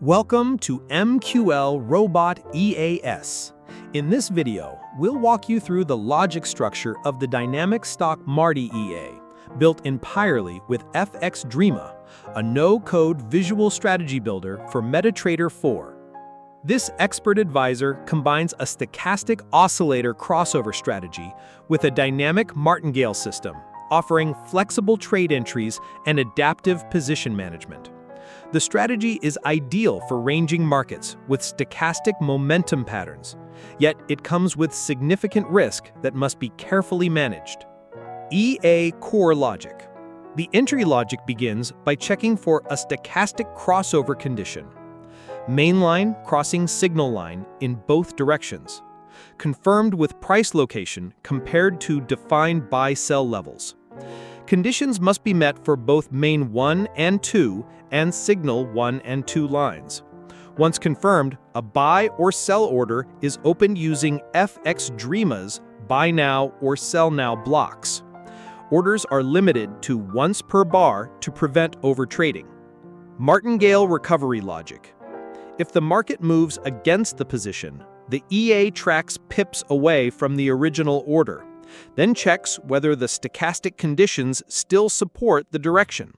Welcome to MQLrobot EAS. In this video, we'll walk you through the logic structure of the Dynamic StochMarti EA, built entirely with FXDreema, a no-code visual strategy builder for MetaTrader 4. This expert advisor combines a stochastic oscillator crossover strategy with a dynamic Martingale system, offering flexible trade entries and adaptive position management. The strategy is ideal for ranging markets with stochastic momentum patterns, yet it comes with significant risk that must be carefully managed. EA core logic. The entry logic begins by checking for a stochastic crossover condition. Mainline crossing signal line in both directions, confirmed with price location compared to defined buy-sell levels. Conditions must be met for both main 1 and 2 and signal 1 and 2 lines. Once confirmed, a buy or sell order is opened using FXDreema's buy now or sell now blocks. Orders are limited to once per bar to prevent overtrading. Martingale recovery logic. If the market moves against the position, the EA tracks pips away from the original order, then checks whether the stochastic conditions still support the direction.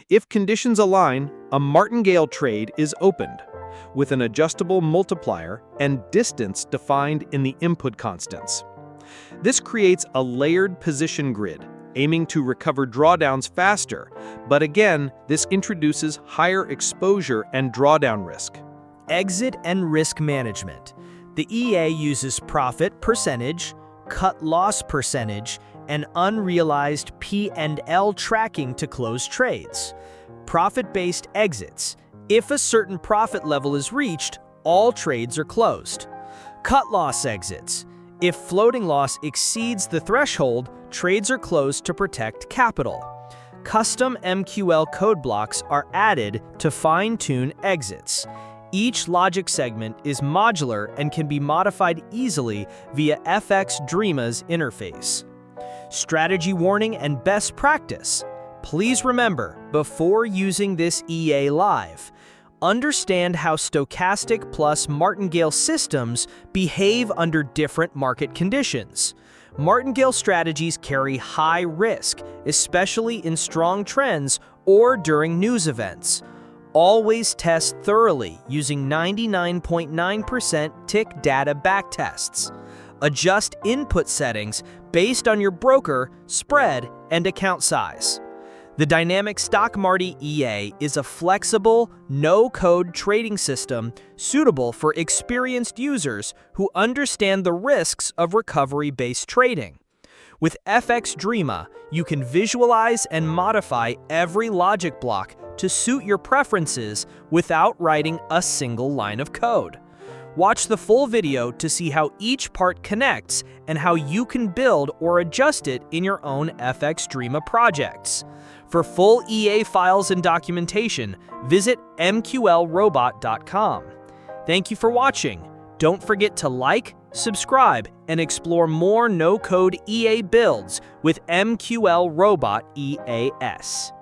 If conditions align, a Martingale trade is opened, with an adjustable multiplier and distance defined in the input constants. This creates a layered position grid, aiming to recover drawdowns faster, but again, this introduces higher exposure and drawdown risk. Exit and risk management. The EA uses profit percentage, cut-loss percentage, and unrealized P&L tracking to close trades. Profit-based exits. If a certain profit level is reached, all trades are closed. Cut-loss exits. If floating loss exceeds the threshold, trades are closed to protect capital. Custom MQL code blocks are added to fine-tune exits. Each logic segment is modular and can be modified easily via FXDreema's interface. Strategy warning and best practice. Please remember, before using this EA live, understand how stochastic plus martingale systems behave under different market conditions. Martingale strategies carry high risk, especially in strong trends or during news events. Always test thoroughly using 99.9% tick data backtests. Adjust input settings based on your broker, spread, and account size. The Dynamic StochMarti EA is a flexible, no-code trading system suitable for experienced users who understand the risks of recovery-based trading. With FXDreema, you can visualize and modify every logic block to suit your preferences without writing a single line of code. Watch the full video to see how each part connects and how you can build or adjust it in your own FXDreema projects. For full EA files and documentation, visit MQLrobot.com. Thank you for watching. Don't forget to like, subscribe, and explore more no-code EA builds with MQLrobot EAS.